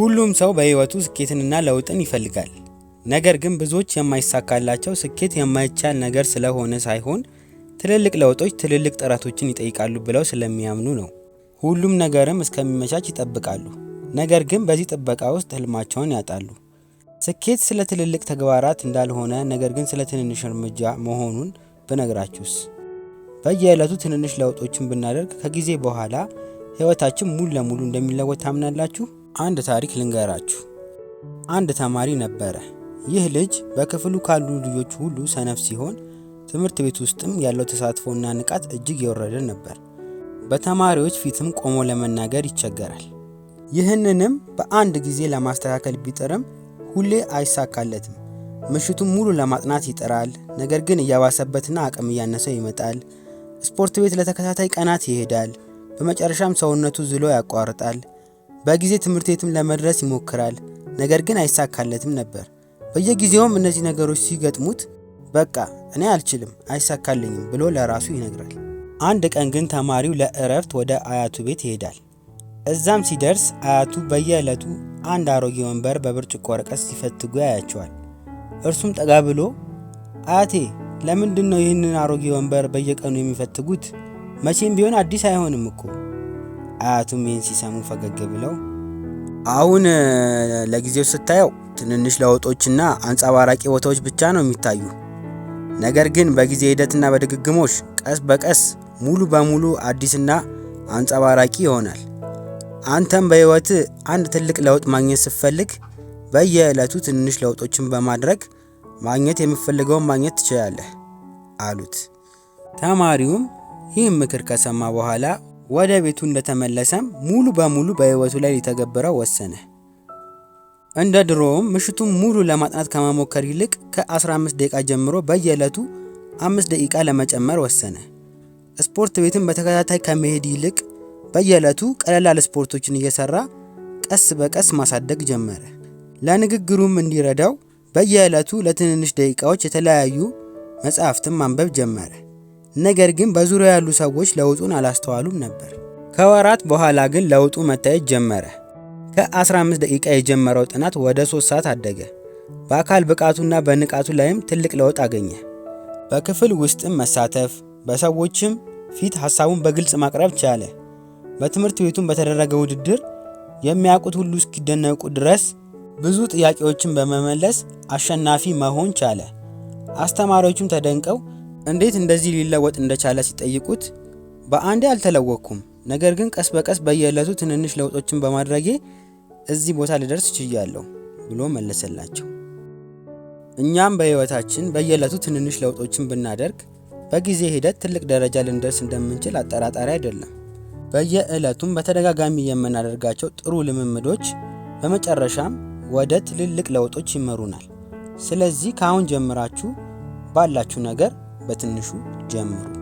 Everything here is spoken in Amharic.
ሁሉም ሰው በህይወቱ ስኬትንና ለውጥን ይፈልጋል። ነገር ግን ብዙዎች የማይሳካላቸው ስኬት የማይቻል ነገር ስለሆነ ሳይሆን ትልልቅ ለውጦች ትልልቅ ጥረቶችን ይጠይቃሉ ብለው ስለሚያምኑ ነው። ሁሉም ነገርም እስከሚመቻች ይጠብቃሉ። ነገር ግን በዚህ ጥበቃ ውስጥ ህልማቸውን ያጣሉ። ስኬት ስለ ትልልቅ ተግባራት እንዳልሆነ ነገር ግን ስለ ትንንሽ እርምጃ መሆኑን ብነግራችሁስ? በየዕለቱ ትንንሽ ለውጦችን ብናደርግ ከጊዜ በኋላ ህይወታችን ሙሉ ለሙሉ እንደሚለወጥ ታምናላችሁ? አንድ ታሪክ ልንገራችሁ። አንድ ተማሪ ነበረ። ይህ ልጅ በክፍሉ ካሉ ልጆች ሁሉ ሰነፍ ሲሆን ትምህርት ቤት ውስጥም ያለው ተሳትፎና ንቃት እጅግ የወረደ ነበር። በተማሪዎች ፊትም ቆሞ ለመናገር ይቸገራል። ይህንንም በአንድ ጊዜ ለማስተካከል ቢጥርም ሁሌ አይሳካለትም። ምሽቱን ሙሉ ለማጥናት ይጥራል። ነገር ግን እያባሰበትና አቅም እያነሰው ይመጣል። ስፖርት ቤት ለተከታታይ ቀናት ይሄዳል። በመጨረሻም ሰውነቱ ዝሎ ያቋርጣል። በጊዜ ትምህርት ቤትም ለመድረስ ይሞክራል። ነገር ግን አይሳካለትም ነበር። በየጊዜውም እነዚህ ነገሮች ሲገጥሙት በቃ እኔ አልችልም፣ አይሳካልኝም ብሎ ለራሱ ይነግራል። አንድ ቀን ግን ተማሪው ለእረፍት ወደ አያቱ ቤት ይሄዳል። እዛም ሲደርስ አያቱ በየዕለቱ አንድ አሮጌ ወንበር በብርጭቆ ወረቀት ሲፈትጉ ያያቸዋል። እርሱም ጠጋ ብሎ አያቴ፣ ለምንድን ነው ይህንን አሮጌ ወንበር በየቀኑ የሚፈትጉት? መቼም ቢሆን አዲስ አይሆንም እኮ። አያቱም ይህን ሲሰሙ ፈገግ ብለው አሁን ለጊዜው ስታየው ትንንሽ ለውጦችና አንጸባራቂ ቦታዎች ብቻ ነው የሚታዩ። ነገር ግን በጊዜ ሂደትና በድግግሞሽ ቀስ በቀስ ሙሉ በሙሉ አዲስና አንጸባራቂ ይሆናል። አንተም በህይወት አንድ ትልቅ ለውጥ ማግኘት ስትፈልግ በየዕለቱ ትንንሽ ለውጦችን በማድረግ ማግኘት የምትፈልገውን ማግኘት ትችላለህ አሉት። ተማሪውም ይህን ምክር ከሰማ በኋላ ወደ ቤቱ እንደተመለሰም ሙሉ በሙሉ በህይወቱ ላይ ሊተገብረው ወሰነ። እንደ ድሮውም ምሽቱን ሙሉ ለማጥናት ከመሞከር ይልቅ ከ15 ደቂቃ ጀምሮ በየዕለቱ 5 ደቂቃ ለመጨመር ወሰነ። ስፖርት ቤትን በተከታታይ ከመሄድ ይልቅ በየዕለቱ ቀላል ስፖርቶችን እየሰራ ቀስ በቀስ ማሳደግ ጀመረ። ለንግግሩም እንዲረዳው በየዕለቱ ለትንንሽ ደቂቃዎች የተለያዩ መጽሐፍትን ማንበብ ጀመረ። ነገር ግን በዙሪያው ያሉ ሰዎች ለውጡን አላስተዋሉም ነበር። ከወራት በኋላ ግን ለውጡ መታየት ጀመረ። ከ15 ደቂቃ የጀመረው ጥናት ወደ 3 ሰዓት አደገ። በአካል ብቃቱና በንቃቱ ላይም ትልቅ ለውጥ አገኘ። በክፍል ውስጥም መሳተፍ፣ በሰዎችም ፊት ሐሳቡን በግልጽ ማቅረብ ቻለ። በትምህርት ቤቱም በተደረገ ውድድር የሚያውቁት ሁሉ እስኪደነቁ ድረስ ብዙ ጥያቄዎችን በመመለስ አሸናፊ መሆን ቻለ። አስተማሪዎቹም ተደንቀው እንዴት እንደዚህ ሊለወጥ እንደቻለ ሲጠይቁት በአንዴ አልተለወቅኩም፣ ነገር ግን ቀስ በቀስ በየዕለቱ ትንንሽ ለውጦችን በማድረጌ እዚህ ቦታ ልደርስ ችያለሁ ብሎ መለሰላቸው። እኛም በህይወታችን በየዕለቱ ትንንሽ ለውጦችን ብናደርግ በጊዜ ሂደት ትልቅ ደረጃ ልንደርስ እንደምንችል አጠራጣሪ አይደለም። በየዕለቱም በተደጋጋሚ የምናደርጋቸው ጥሩ ልምምዶች በመጨረሻም ወደ ትልልቅ ለውጦች ይመሩናል። ስለዚህ ከአሁን ጀምራችሁ ባላችሁ ነገር በትንሹ ጀምሩ።